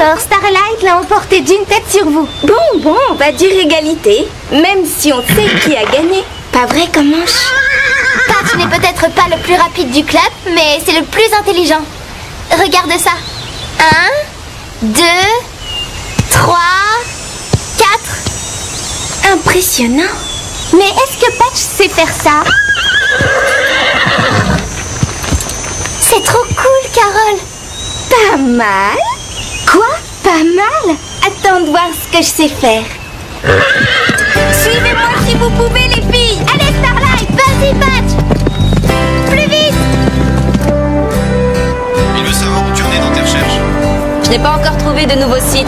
D'accord, Starlight l'a emporté d'une tête sur vous. Bon, on va dire égalité, même si on sait qui a gagné. Pas vrai, Comanche? Patch n'est peut-être pas le plus rapide du club, mais c'est le plus intelligent. Regarde ça. 1, 2, 3, 4. Impressionnant. Mais est-ce que Patch sait faire ça? C'est trop cool, Carole. Pas mal. Quoi? Pas mal. Attends de voir ce que je sais faire. Suivez-moi si vous pouvez, les filles. Allez, Starlight, vas-y, Patch. Plus vite. Il veut savoir où tu en es dans tes recherches. Je n'ai pas encore trouvé de nouveau site.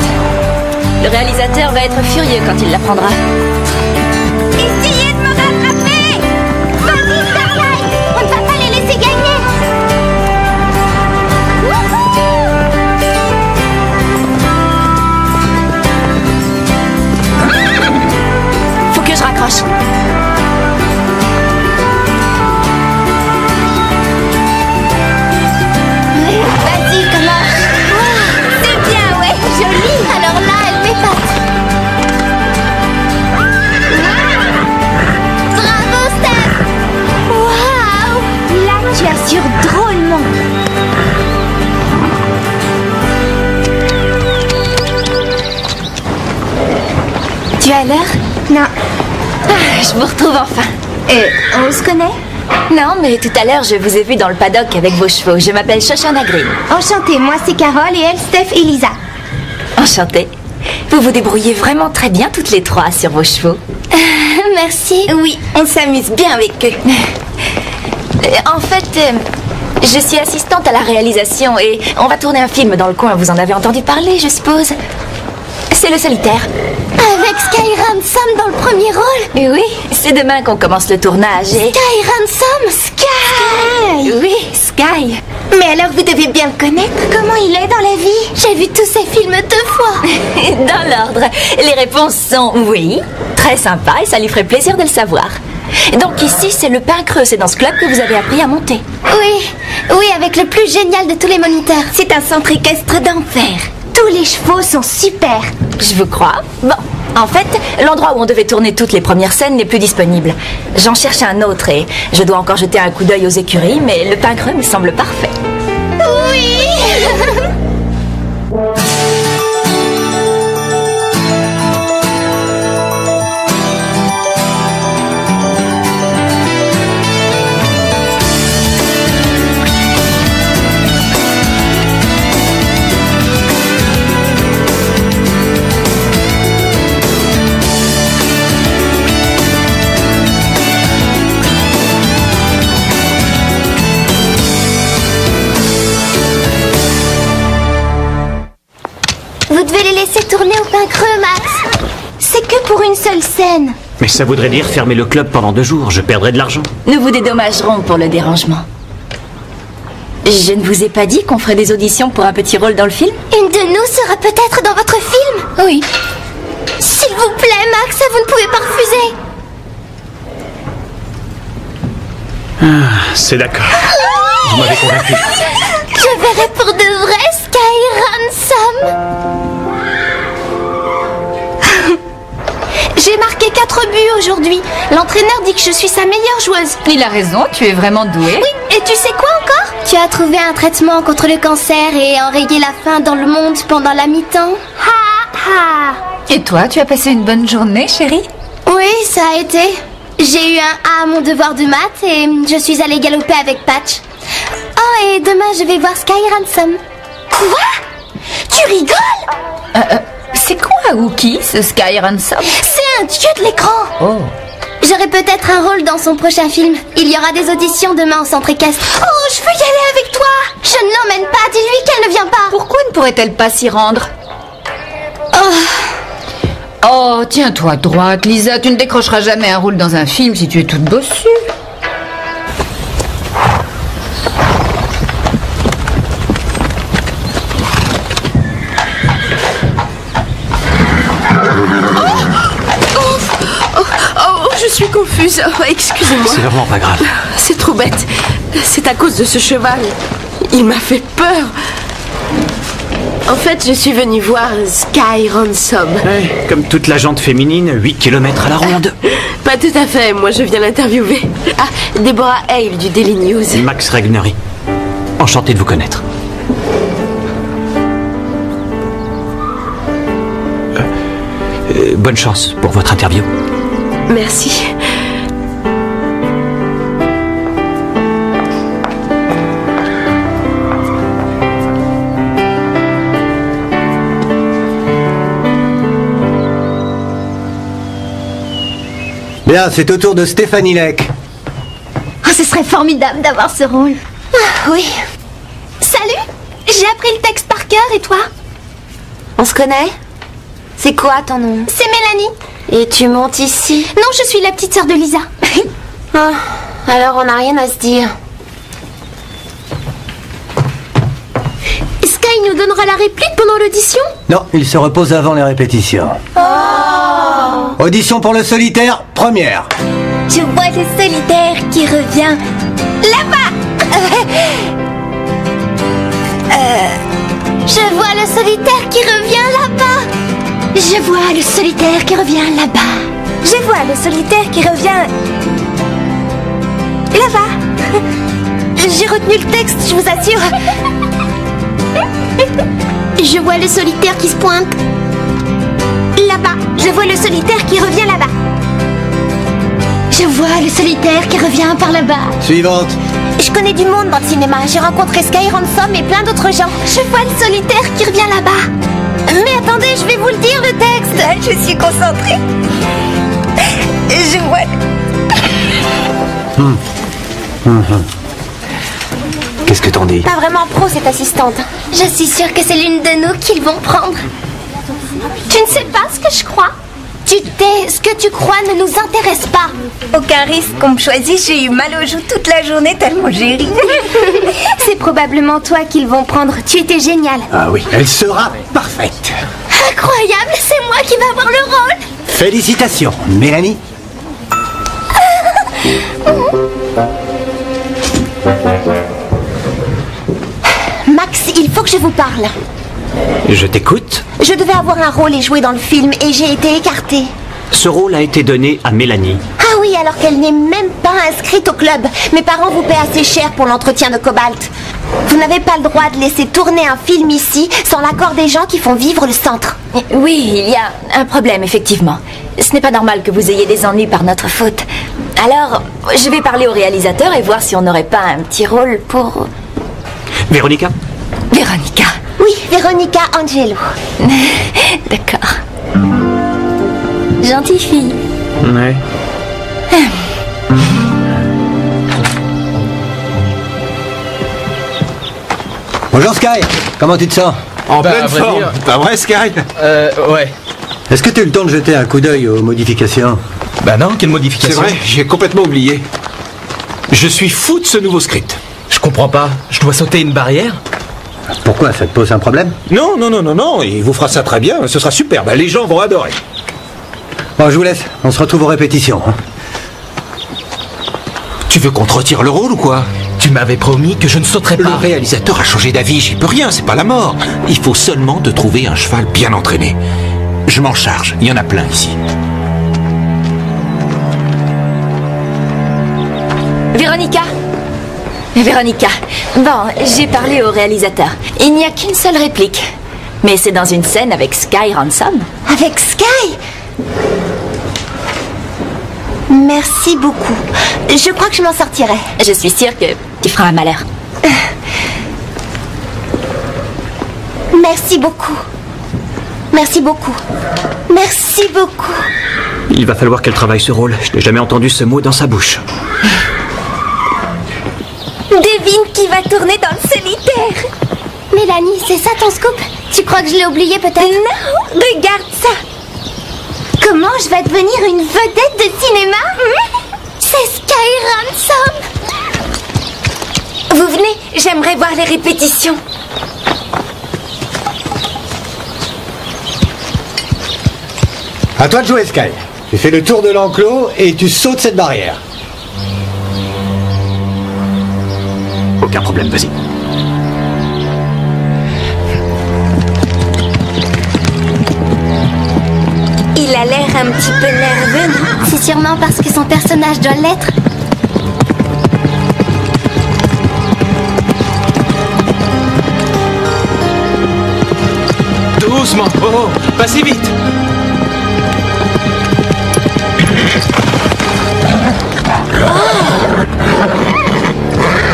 Le réalisateur va être furieux quand il l'apprendra. Essayez de me rattraper. Vas-y, Starlight. On ne va pas les laisser gagner. Faut que je raccroche. Vas-y, Comanche. C'est bien, ouais, joli. Alors là, elle m'épate. Bravo, Steph. Waouh. Là, tu assures drôlement. Tu as l'heure? Non. Je vous retrouve enfin. On se connaît? Non, mais tout à l'heure, je vous ai vu dans le paddock avec vos chevaux. Je m'appelle Shoshana Green. Enchantée, moi c'est Carole et elle, Steph et Lisa. Enchantée. Vous vous débrouillez vraiment très bien toutes les trois sur vos chevaux. Merci. Oui, on s'amuse bien avec eux. En fait, je suis assistante à la réalisation et on va tourner un film dans le coin. Vous en avez entendu parler, je suppose. C'est Le Solitaire. Avec Sky Ransom dans le premier rôle. Et oui, c'est demain qu'on commence le tournage et... Sky Ransom. Sky. Oui, Sky. Mais alors vous devez bien le connaître. Comment il est dans la vie? J'ai vu tous ces films 2 fois. Dans l'ordre, les réponses sont oui, très sympa et ça lui ferait plaisir de le savoir. Donc ici, c'est le Pain Creux, c'est dans ce club que vous avez appris à monter. Oui, avec le plus génial de tous les moniteurs. C'est un centre équestre d'enfer. Tous les chevaux sont super. Je vous crois. Bon, en fait, l'endroit où on devait tourner toutes les premières scènes n'est plus disponible. J'en cherche un autre et je dois encore jeter un coup d'œil aux écuries, mais le Pain Creux me semble parfait. Oui. Vous devez les laisser tourner au Pain Creux, Max. C'est que pour une seule scène. Mais ça voudrait dire fermer le club pendant 2 jours. Je perdrais de l'argent. Nous vous dédommagerons pour le dérangement. Je ne vous ai pas dit qu'on ferait des auditions pour un petit rôle dans le film? Une de nous sera peut-être dans votre film. Oui. S'il vous plaît, Max, vous ne pouvez pas refuser. C'est d'accord. Vous m'avez convaincu. Je verrai pour de vrai Sky Ransom. J'ai marqué 4 buts aujourd'hui. L'entraîneur dit que je suis sa meilleure joueuse. Il a raison, tu es vraiment douée. Oui, et tu sais quoi encore? Tu as trouvé un traitement contre le cancer et enrayé la faim dans le monde pendant la mi-temps. Ha ha. Et toi, tu as passé une bonne journée, chérie? Oui, ça a été. J'ai eu un A à mon devoir de maths et je suis allée galoper avec Patch. Oh, et demain je vais voir Sky Ransom. Quoi? Tu rigoles? C'est quoi ou qui, ce Sky Ransom? C'est un dieu de l'écran. Oh. J'aurai peut-être un rôle dans son prochain film. Il y aura des auditions demain au centre équestre. Oh, je veux y aller avec toi. Je ne l'emmène pas, dis-lui qu'elle ne vient pas. Pourquoi ne pourrait-elle pas s'y rendre? Oh, tiens-toi droite, Lisa. Tu ne décrocheras jamais un rôle dans un film si tu es toute bossue. Je suis confuse. Oh, excusez-moi. C'est vraiment pas grave. C'est trop bête. C'est à cause de ce cheval. Il m'a fait peur. En fait, je suis venue voir Sky Ransom. Ouais, comme toute la jante féminine, 8 km à la ronde. Pas tout à fait, moi je viens l'interviewer. Ah, Deborah Hale du Daily News. Max Regnery. Enchanté de vous connaître. Bonne chance pour votre interview. Merci. Bien, c'est au tour de Stéphanie Leck. Oh, ce serait formidable d'avoir ce rôle. Ah, oui. Salut. J'ai appris le texte par cœur et toi? On se connaît? C'est quoi ton nom? C'est Mélanie. Et tu montes ici? Non, je suis la petite sœur de Lisa. Ah, alors on n'a rien à se dire. Sky nous donnera la réplique pendant l'audition? Non, il se repose avant les répétitions. Audition pour le solitaire, première. Je vois le solitaire qui revient là-bas. Je vois le solitaire qui revient là-bas. Je vois le solitaire qui revient là-bas. Je vois le solitaire qui revient là-bas. J'ai retenu le texte, je vous assure. Je vois le solitaire qui se pointe là-bas. Je vois le solitaire qui revient là-bas. Je vois le solitaire qui revient par là-bas. Suivante. Je connais du monde dans le cinéma. J'ai rencontré Sky Ransom et plein d'autres gens. Je vois le solitaire qui revient là-bas. Mais attendez, je vais vous le dire, le texte. Je suis concentrée. Je vois... Qu'est-ce que t'en dis? Pas vraiment pro, cette assistante. Je suis sûre que c'est l'une de nous qu'ils vont prendre. Tu ne sais pas ce que je crois? Tu tais, ce que tu crois ne nous intéresse pas. Aucun risque qu'on me choisisse. J'ai eu mal aux joues toute la journée tellement j'ai ri. C'est probablement toi qu'ils vont prendre. Tu étais géniale. Ah oui, elle sera parfaite. Incroyable, c'est moi qui vais avoir le rôle. Félicitations, Mélanie. Max, il faut que je vous parle. Je t'écoute. Je devais avoir un rôle et jouer dans le film et j'ai été écartée. Ce rôle a été donné à Mélanie. Ah oui, alors qu'elle n'est même pas inscrite au club. Mes parents vous paient assez cher pour l'entretien de Cobalt. Vous n'avez pas le droit de laisser tourner un film ici sans l'accord des gens qui font vivre le centre. Oui, il y a un problème, effectivement. Ce n'est pas normal que vous ayez des ennuis par notre faute. Alors, je vais parler au réalisateur et voir si on n'aurait pas un petit rôle pour... Véronica? Véronica. Oui, Véronica Angelo. D'accord. Gentille fille. Ouais. Bonjour Sky, comment tu te sens? En Bah, à pleine vrai forme. dire- Pas vrai, Sky? Ouais. Est-ce que tu as eu le temps de jeter un coup d'œil aux modifications? Bah non, quelle C'est modification? vrai, j'ai complètement oublié. Je suis fou de ce nouveau script. Je comprends pas. Je dois sauter une barrière? Pourquoi, ça te pose un problème? Non, non, non, non, non, il vous fera ça très bien, ce sera superbe, les gens vont adorer. Bon, je vous laisse, on se retrouve aux répétitions. Hein. Tu veux qu'on te retire le rôle ou quoi? Tu m'avais promis que je ne sauterais Le pas. réalisateur a changé d'avis, j'y peux rien, c'est pas la mort. Il faut seulement te trouver un cheval bien entraîné. Je m'en charge, il y en a plein ici. Véronica. Véronica. Bon, j'ai parlé au réalisateur. Il n'y a qu'une seule réplique. Mais c'est dans une scène avec Sky Ransom. Avec Sky? Merci beaucoup. Je crois que je m'en sortirai. Je suis sûre que tu feras un malheur. Merci beaucoup. Merci beaucoup. Merci beaucoup. Il va falloir qu'elle travaille ce rôle. Je n'ai jamais entendu ce mot dans sa bouche. Devine qui va tourner dans le solitaire. Mélanie, c'est ça ton scoop? Tu crois que je l'ai oublié peut-être? Non, regarde ça. Comment je vais devenir une vedette de cinéma? C'est Sky Ransom. Vous venez, j'aimerais voir les répétitions. À toi de jouer, Sky. Tu fais le tour de l'enclos et tu sautes cette barrière. Aucun problème, vas-y. un petit peu nerveux, non? C'est sûrement parce que son personnage doit l'être. Doucement. Oh, pas si vite.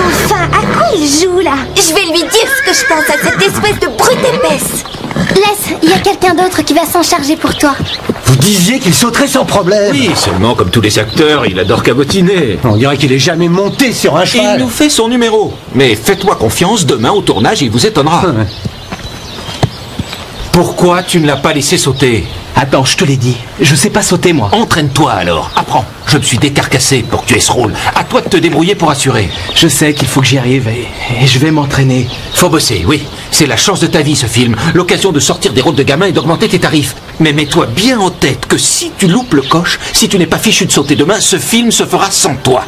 Enfin, à quoi il joue là? Je vais lui dire ce que je pense à cette espèce de brute épaisse. Laisse, il y a quelqu'un d'autre qui va s'en charger pour toi. Vous disiez qu'il sauterait sans problème. Oui, seulement comme tous les acteurs, il adore cabotiner. On dirait qu'il est jamais monté sur un cheval. Il nous fait son numéro. Mais faites-moi confiance, demain au tournage, il vous étonnera. Pourquoi tu ne l'as pas laissé sauter? Attends, je te l'ai dit. Je sais pas sauter, moi. Entraîne-toi alors, apprends. Je me suis décarcassé pour que tu aies ce rôle. À toi de te débrouiller pour assurer. Je sais qu'il faut que j'y arrive et je vais m'entraîner. Faut bosser, oui. C'est la chance de ta vie, ce film. L'occasion de sortir des rôles de gamin et d'augmenter tes tarifs. Mais mets-toi bien en tête que si tu loupes le coche, si tu n'es pas fichu de sauter demain, ce film se fera sans toi.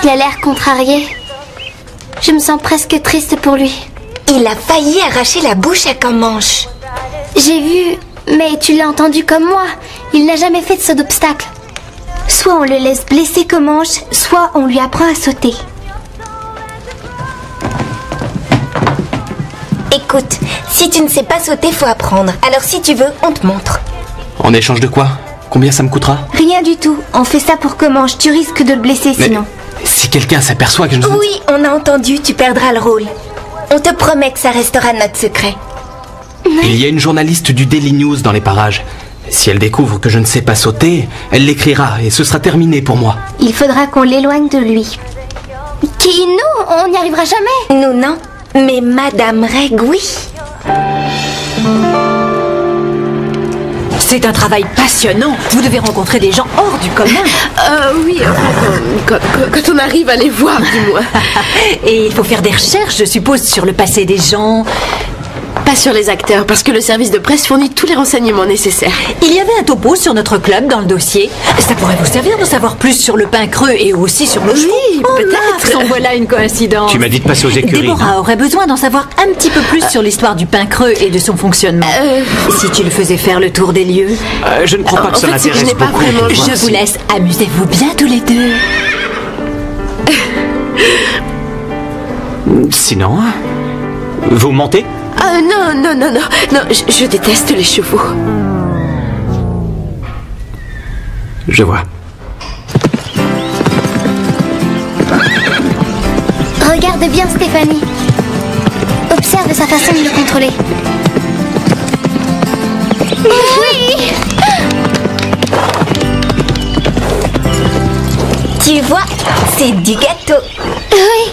Il a l'air contrarié. Je me sens presque triste pour lui. Il a failli arracher la bouche à Comanche. J'ai vu, mais tu l'as entendu comme moi. Il n'a jamais fait de saut d'obstacle. Soit on le laisse blesser Comanche, soit on lui apprend à sauter. Écoute, si tu ne sais pas sauter, faut apprendre. Alors si tu veux, on te montre. En échange de quoi? Combien ça me coûtera? Rien du tout. On fait ça pour Comanche. Tu risques de le blesser Mais sinon. si quelqu'un s'aperçoit que je ne... Oui, on a entendu, tu perdras le rôle. On te promet que ça restera notre secret. Il y a une journaliste du Daily News dans les parages. Si elle découvre que je ne sais pas sauter, elle l'écrira et ce sera terminé pour moi. Il faudra qu'on l'éloigne de lui. Qui, nous? On n'y arrivera jamais. Nous, non. Mais Madame Reg, oui. C'est un travail passionnant. Vous devez rencontrer des gens hors du commun. Oui, quand on arrive à les voir, dis-moi. Et il faut faire des recherches, je suppose, sur le passé des gens. Pas sur les acteurs, parce que le service de presse fournit tous les renseignements nécessaires. Il y avait un topo sur notre club dans le dossier. Ça pourrait vous servir de savoir plus sur le pain creux et aussi sur nos chevaux. peut-être. En voilà une coïncidence. Tu m'as dit de passer aux écuries. Déborah aurait besoin d'en savoir un petit peu plus sur l'histoire du pain creux et de son fonctionnement. Si tu le faisais faire le tour des lieux. Je ne crois pas que ça fait, je m'intéresse n'ai pas beaucoup. vraiment- de voir Je vous si- laisse. Amusez-vous bien tous les deux. Sinon, vous mentez? Ah non, je déteste les chevaux. Je vois. Regarde bien Stéphanie. Observe sa façon de le contrôler. Oui! Tu vois, c'est du gâteau. Oui!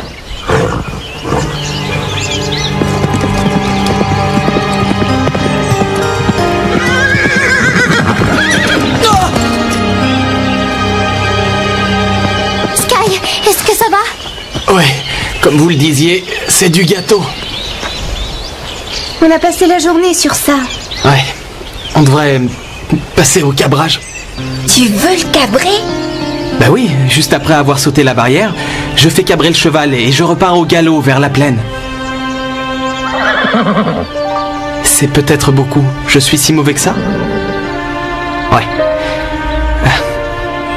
Sky, est-ce que ça va? Ouais, comme vous le disiez, c'est du gâteau. On a passé la journée sur ça. Ouais, on devrait passer au cabrage. Tu veux le cabrer? Bah oui, juste après avoir sauté la barrière, je fais cabrer le cheval et je repars au galop vers la plaine. C'est peut-être beaucoup. Je suis si mauvais que ça? Ouais.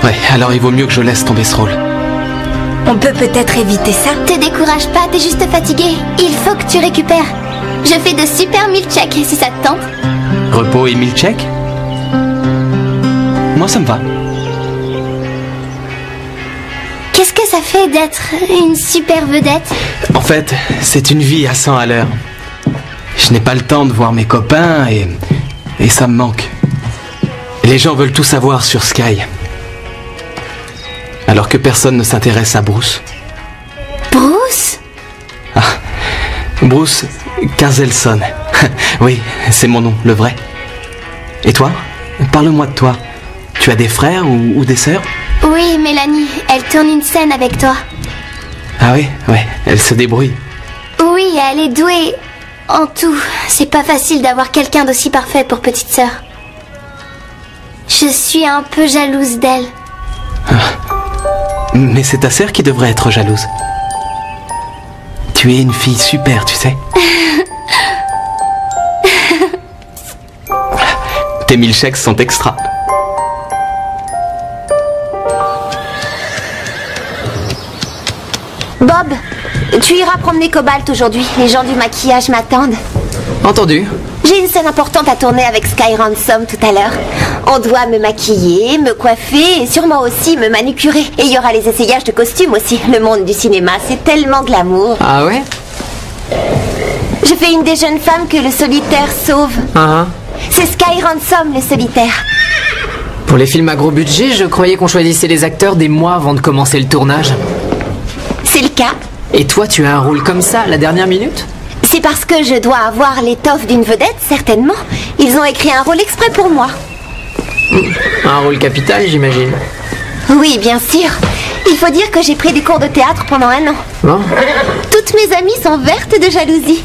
Ouais, alors il vaut mieux que je laisse tomber ce rôle. On peut peut-être éviter ça. Te décourage pas, t'es juste fatigué. Il faut que tu récupères. Je fais de super milkshakes si ça te tente. Repos et milkshake? Moi, ça me va. Qu'est-ce que ça fait d'être une super vedette? En fait, c'est une vie à 100 à l'heure. Je n'ai pas le temps de voir mes copains et ça me manque. Les gens veulent tout savoir sur Sky. Alors que personne ne s'intéresse à Bruce. Bruce? Bruce Carzelson. Oui, c'est mon nom, le vrai. Et toi? Parle-moi de toi. Tu as des frères ou des sœurs? Oui, Mélanie, elle tourne une scène avec toi. Ah oui, ouais, elle se débrouille. Oui, elle est douée. En tout, c'est pas facile d'avoir quelqu'un d'aussi parfait pour petite sœur. Je suis un peu jalouse d'elle. Mais c'est ta sœur qui devrait être jalouse. Tu es une fille super, tu sais. Tes milkshakes sont extra. Bob, tu iras promener Cobalt aujourd'hui. Les gens du maquillage m'attendent. Entendu. J'ai une scène importante à tourner avec Sky Ransom tout à l'heure. On doit me maquiller, me coiffer et sûrement aussi me manucurer. Et il y aura les essayages de costumes aussi. Le monde du cinéma, c'est tellement glamour. Ah ouais? Je fais une des jeunes femmes que le solitaire sauve. C'est Sky Ransom, le solitaire. Pour les films à gros budget, je croyais qu'on choisissait les acteurs des mois avant de commencer le tournage. C'est le cas. Et toi, tu as un rôle comme ça à la dernière minute? C'est parce que je dois avoir l'étoffe d'une vedette, certainement. Ils ont écrit un rôle exprès pour moi. Un rôle capital, j'imagine. Oui, bien sûr. Il faut dire que j'ai pris des cours de théâtre pendant 1 an. Bon. Toutes mes amies sont vertes de jalousie.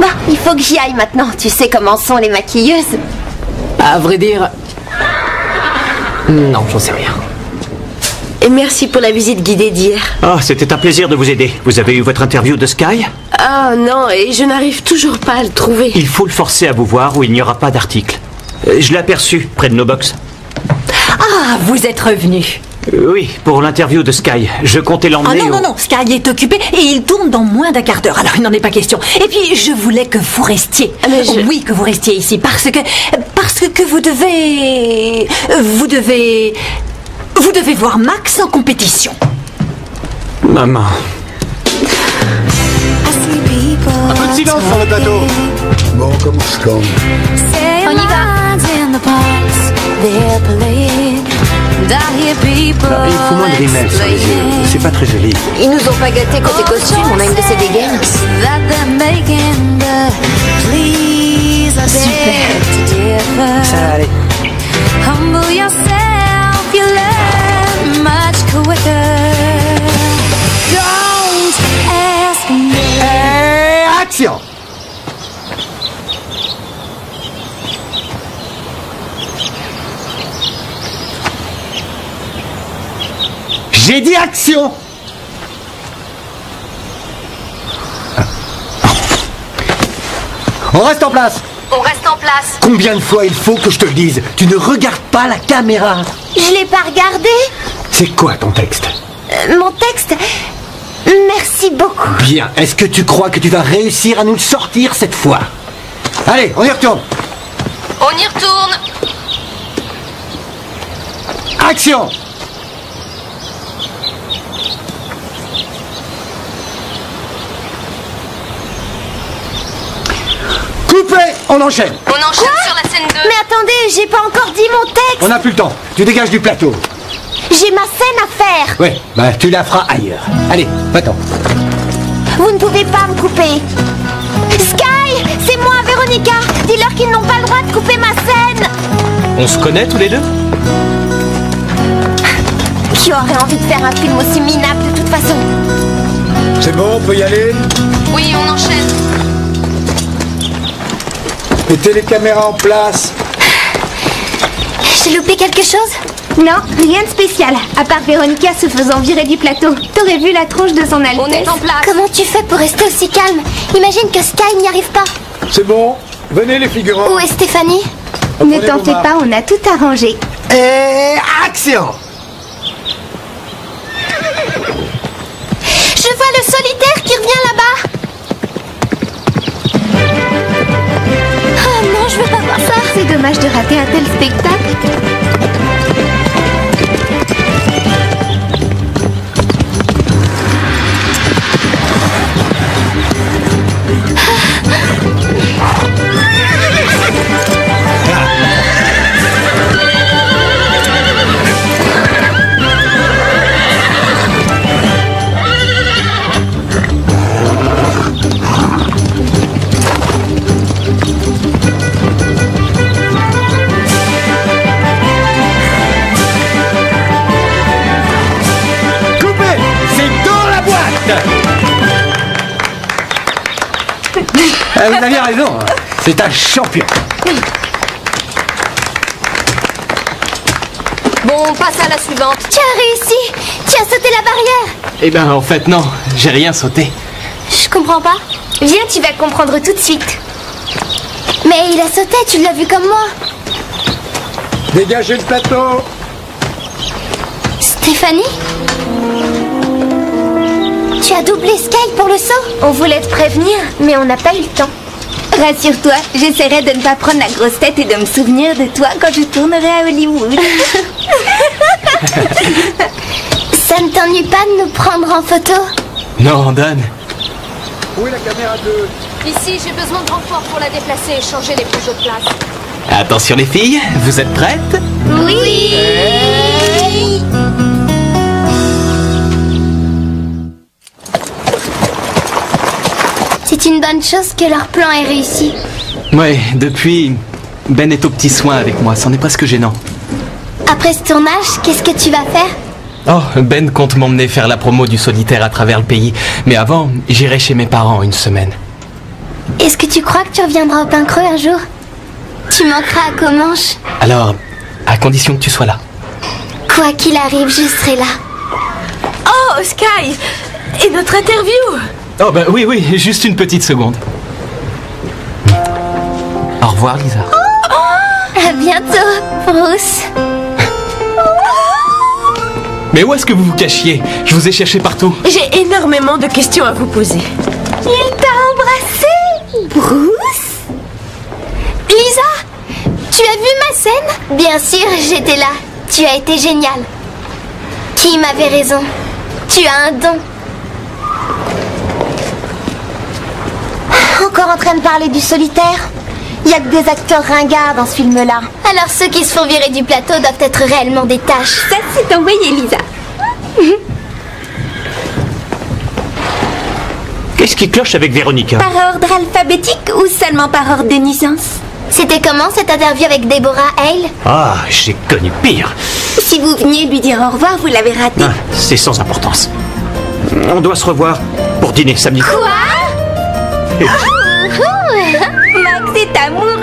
Bah, il faut que j'y aille maintenant. Tu sais comment sont les maquilleuses. À vrai dire... Non, j'en sais rien. Et merci pour la visite guidée d'hier. Ah, c'était un plaisir de vous aider. Vous avez eu votre interview de Sky? Ah non, et je n'arrive toujours pas à le trouver. Il faut le forcer à vous voir ou il n'y aura pas d'article. Je l'ai aperçu près de nos box. Ah, vous êtes revenu. Oui, pour l'interview de Sky. Je comptais l'emmener. Ah non, Sky est occupé et il tourne dans moins d'1 quart d'heure. Alors il n'en est pas question. Et puis je voulais que vous restiez. Oui, que vous restiez ici parce que vous devez voir Max en compétition. Maman. Un peu de silence sur le plateau. Bon, commence. On y va. Il faut moins de rimel sur les yeux. C'est pas très joli. Ils nous ont pas gâtés côté costume, on a une de ces dégaines. Super. Ça va aller. Et action! J'ai dit action! On reste en place! On reste en place. Combien de fois il faut que je te le dise? Tu ne regardes pas la caméra! Je l'ai pas regardé. C'est quoi ton texte? Mon texte... Merci beaucoup. Bien, est-ce que tu crois que tu vas réussir à nous le sortir cette fois? Allez, on y retourne! On y retourne. Action! Coupé! On enchaîne! On enchaîne sur la scène 2. Mais attendez, j'ai pas encore dit mon texte. On n'a plus le temps. Tu dégages du plateau. J'ai ma scène à faire. Ouais, bah tu la feras ailleurs. Allez, va-t'en. Vous ne pouvez pas me couper. Sky, c'est moi, Véronica. Dis-leur qu'ils n'ont pas le droit de couper ma scène. On se connaît tous les deux? Qui aurait envie de faire un film aussi minable de toute façon? C'est bon, on peut y aller? Oui, on enchaîne. Mettez les caméras en place. J'ai loupé quelque chose? Non, rien de spécial, à part Véronica se faisant virer du plateau. T'aurais vu la tronche de son Altesse. On est en place. Comment tu fais pour rester aussi calme? Imagine que Sky n'y arrive pas. C'est bon. Venez les figurants. Où est Stéphanie? Ne t'en fais pas, on a tout arrangé. Et action! Je vois le solitaire qui revient là-bas. Oh non, je veux pas voir ça. C'est dommage de rater un tel spectacle. Vous aviez raison. C'est un champion. Bon, on passe à la suivante. Tu as réussi. Tu as sauté la barrière. Eh ben, en fait, non. J'ai rien sauté. Je comprends pas. Viens, tu vas comprendre tout de suite. Mais il a sauté, tu l'as vu comme moi. Dégagez le plateau. Stéphanie? Tu as doublé Sky pour le saut? On voulait te prévenir, mais on n'a pas eu le temps. Rassure-toi, j'essaierai de ne pas prendre la grosse tête et de me souvenir de toi quand je tournerai à Hollywood. Ça ne t'ennuie pas de nous prendre en photo? Non, Dan. Où est la caméra 2? Ici, j'ai besoin de renfort pour la déplacer et changer les prises de place. Attention les filles, vous êtes prêtes? Oui. C'est une bonne chose que leur plan ait réussi. Ouais, depuis, Ben est au petit soin avec moi, c'en est presque gênant. Après ce tournage, qu'est-ce que tu vas faire? Oh, Ben compte m'emmener faire la promo du solitaire à travers le pays. Mais avant, j'irai chez mes parents une semaine. Est-ce que tu crois que tu reviendras au Pain Creux un jour? Tu manqueras à Comanche. Alors, à condition que tu sois là. Quoi qu'il arrive, je serai là. Oh, Sky! Et notre interview? Oh bah oui, juste une petite seconde. Au revoir, Lisa. À bientôt, Bruce. Mais où est-ce que vous vous cachiez? Je vous ai cherché partout. J'ai énormément de questions à vous poser. Il t'a embrassé, Bruce? Lisa, tu as vu ma scène? Bien sûr, j'étais là. Tu as été génial. Kim avait raison. Tu as un don. Encore en train de parler du solitaire? Il y a que des acteurs ringards dans ce film-là. Alors ceux qui se font virer du plateau doivent être réellement des tâches. Ça, c'est envoyé, Lisa. Qu'est-ce qui cloche avec Véronica? Par ordre alphabétique ou seulement par ordre de naissance? C'était comment cette interview avec Deborah Hale? Ah, j'ai connu pire. Si vous veniez lui dire au revoir, vous l'avez raté. Ah, c'est sans importance. On doit se revoir pour dîner samedi. Quoi? Max est amoureux.